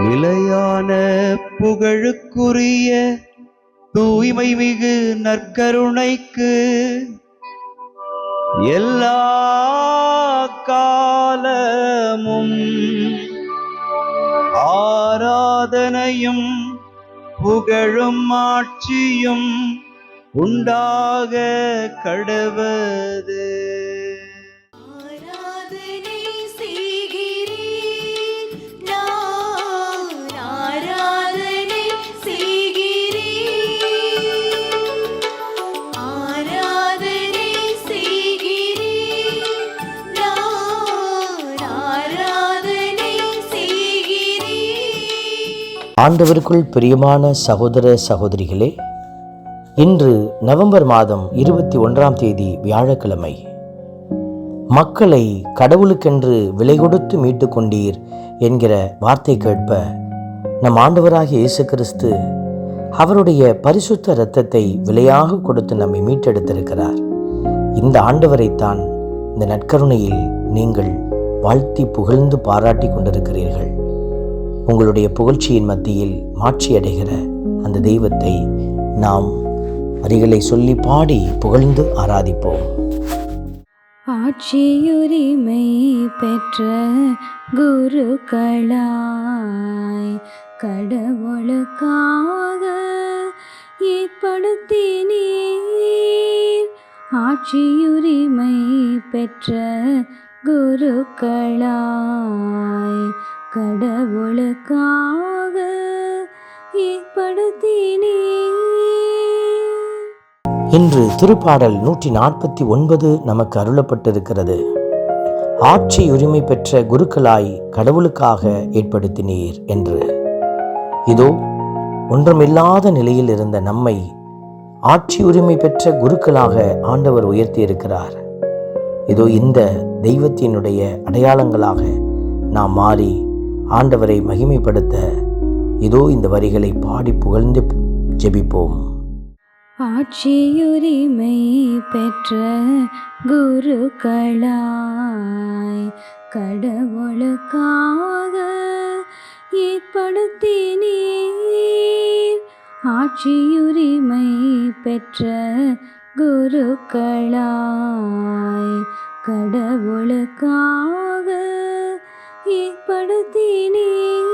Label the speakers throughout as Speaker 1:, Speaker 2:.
Speaker 1: நிலையான புகழுக்குரிய தூய்மை மிகு நற்கருணைக்கு எல்லா காலமும் ஆராதனையும் புகழும் ஆட்சியும் உண்டாக கடவது.
Speaker 2: ஆண்டவருக்குள் பிரியமான சகோதர சகோதரிகளே, இன்று நவம்பர் மாதம் 21ஆம் தேதி வியாழக்கிழமை. மக்களை கடவுளுக்கென்று விலை கொடுத்து மீட்டு கொண்டீர் என்கிற வார்த்தை கேட்ப நம் ஆண்டவராகிய இயேசு கிறிஸ்து அவருடைய பரிசுத்த இரத்தத்தை விலையாக கொடுத்து நம்மை மீட்டெடுத்திருக்கிறார். இந்த ஆண்டவரைத்தான் இந்த நற்கருணையில் நீங்கள் வாழ்த்தி புகழ்ந்து பாராட்டி கொண்டிருக்கிறீர்கள். உங்களுடைய புகழ்ச்சியின் மத்தியில் மாட்சியடைகிற அந்த தெய்வத்தை நாம் வரிகளை சொல்லி பாடி புகழ்ந்து ஆராதிப்போம்.
Speaker 3: ஆட்சியுரிமை பெற்ற குருக்களாய் கடவுளுக்காக ஏற்படுத்தினீர். ஆட்சியுரிமை பெற்ற குருக்களாய் கடவுளுக்காக ஏற்படுத்தினீர்.
Speaker 2: இன்று திருப்பாடல் 149 நமக்கு அருளப்பட்டிருக்கிறது. ஆட்சி உரிமை பெற்ற குருக்களாய் கடவுளுக்காக ஏற்படுத்தினீர் என்று. இதோ ஒன்றுமில்லாத நிலையில் இருந்த நம்மை ஆட்சி உரிமை பெற்ற குருக்களாக ஆண்டவர் உயர்த்தியிருக்கிறார். இதோ இந்த தெய்வத்தினுடைய அடையாளங்களாக நாம் மாறி ஆண்டவரை மகிமைப்படுத்த இதோ இந்த வரிகளை பாடி புகழ்ந்து ஜெபிப்போம்.
Speaker 3: ஆட்சியுரிமை பெற்ற குருக்களாய் கடவுளுக்காக ஏற்படுத்தினீர். ஆட்சியுரிமை பெற்ற குருக்களாய் கடவுளுக்காக ஏற்படுத்தினீர்.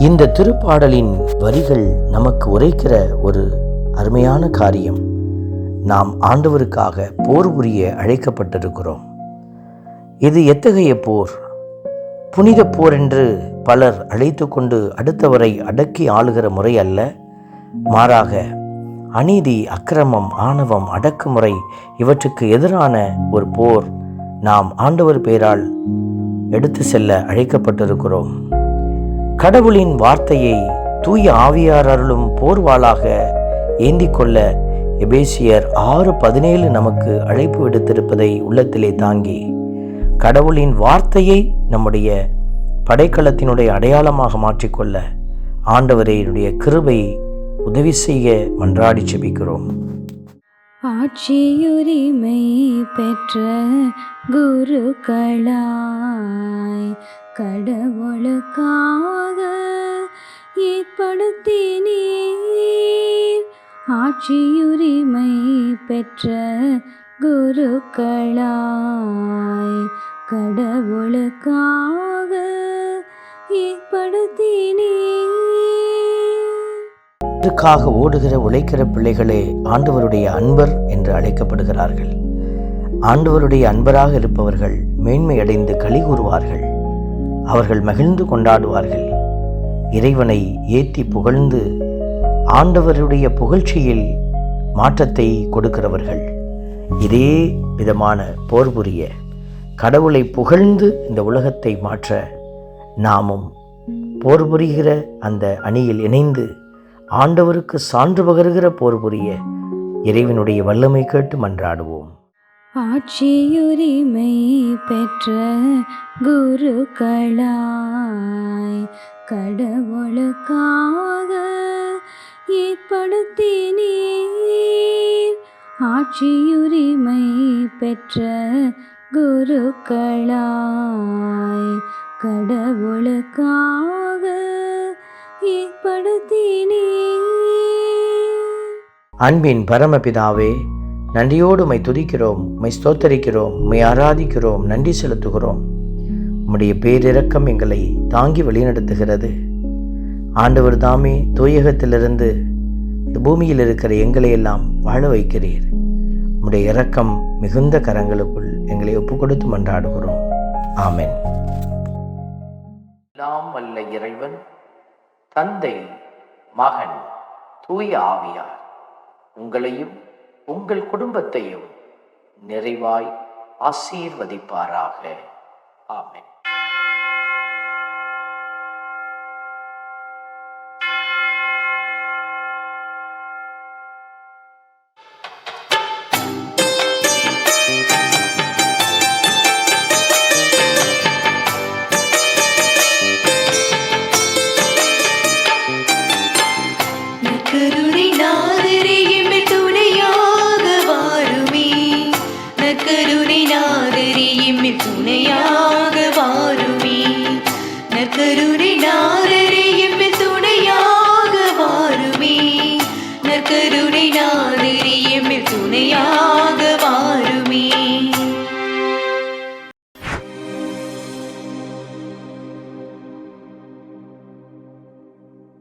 Speaker 2: இந்த திருப்பாடலின் வரிகள் நமக்கு உரைக்கிற ஒரு அருமையான காரியம். நாம் ஆண்டவருக்காக போர் புரிய அழைக்கப்பட்டிருக்கிறோம். இது எத்தகைய போர்? புனித போர் என்று பலர் அழைத்து கொண்டு அடுத்தவரை அடக்கி ஆளுகிற முறை அல்ல. மாறாக அநீதி, அக்கிரமம், ஆணவம், அடக்குமுறை இவற்றுக்கு எதிரான ஒரு போர் நாம் ஆண்டவர் பெயரால் எடுத்து செல்ல அழைக்கப்பட்டிருக்கிறோம். கடவுளின் வார்த்தையை தூய ஆவியார் அருளும் போர்வாளாக ஏந்தி கொள்ள எபேசியர் 6:17 நமக்கு அழைப்பு விடுத்திருப்பதை உள்ளத்திலே தாங்கி கடவுளின் வார்த்தையை நம்முடைய படைக்களத்தினுடைய அடையாளமாக மாற்றிக்கொள்ள ஆண்டவரையுடைய கிருபை உதவி செய்ய மன்றாடி ஜெபிக்கிறோம்.
Speaker 3: ஆட்சியுரிமை பெற்ற குருக்களாய் கடவுளுக்காக ஏற்படுத்தினீர். ஆட்சியுரிமை பெற்ற குருக்களாய் கடவுளுக்காக ஏற்படுத்தினீர்.
Speaker 2: இதற்காக ஓடுகிற உழைக்கிற பிள்ளைகளே ஆண்டவருடைய அன்பர் என்று அழைக்கப்படுகிறார்கள். ஆண்டவருடைய அன்பராக இருப்பவர்கள் மேன்மையடைந்து களி கூறுவார்கள். அவர்கள் மகிழ்ந்து கொண்டாடுவார்கள். இறைவனை ஏத்தி புகழ்ந்து ஆண்டவருடைய புகழ்ச்சியில் மாற்றத்தை கொடுக்கிறவர்கள். இதே விதமான போர் புரிய கடவுளை புகழ்ந்து இந்த உலகத்தை மாற்ற நாமும் போர் புரிகிற அந்த அணியில் இணைந்து ஆண்டவருக்கு சான்று பகருகிற போர் புரிய இறைவனுடைய வல்லமை கேட்டு மன்றாடுவோம்.
Speaker 3: ஆட்சியுரிமை பெற்ற குருக்களாய் கடவுளுக்காக ஏற்படுத்தினீர். ஆட்சியுரிமை பெற்ற குருக்களாய் கடவுளுக்காக ஏற்படுத்தினே.
Speaker 2: அன்பின் பரமபிதாவே, நன்றியோடு உம்மை துதிக்கிறோம், உம்மை ஸ்தோத்தரிக்கிறோம், உம்மை ஆராதிக்கிறோம், நன்றி செலுத்துகிறோம். உம்முடைய பேரிரக்கம் எங்களை தாங்கி வழிநடத்துகிறது. ஆண்டவர் தாமே தூயகத்திலிருந்து இந்த பூமியில் இருக்கிற எங்களை எல்லாம் வாழ வைக்கிறீர். உம்முடைய இரக்கம் மிகுந்த கரங்களுக்குள் எங்களை ஒப்பு கொடுத்து மன்றாடுகிறோம். ஆமென். எல்லாம் வல்ல இறைவன், தந்தை, மகன், தூய ஆவியார் உங்களையும் உங்கள் குடும்பத்தையும் நிறைவாய் ஆசீர்வதிப்பாராக. ஆமென்.
Speaker 4: நற்கருணை நாதரே எம்மில் துணையாக வாருமே. நற்கருணை நாதரே எம்மில் துணையாக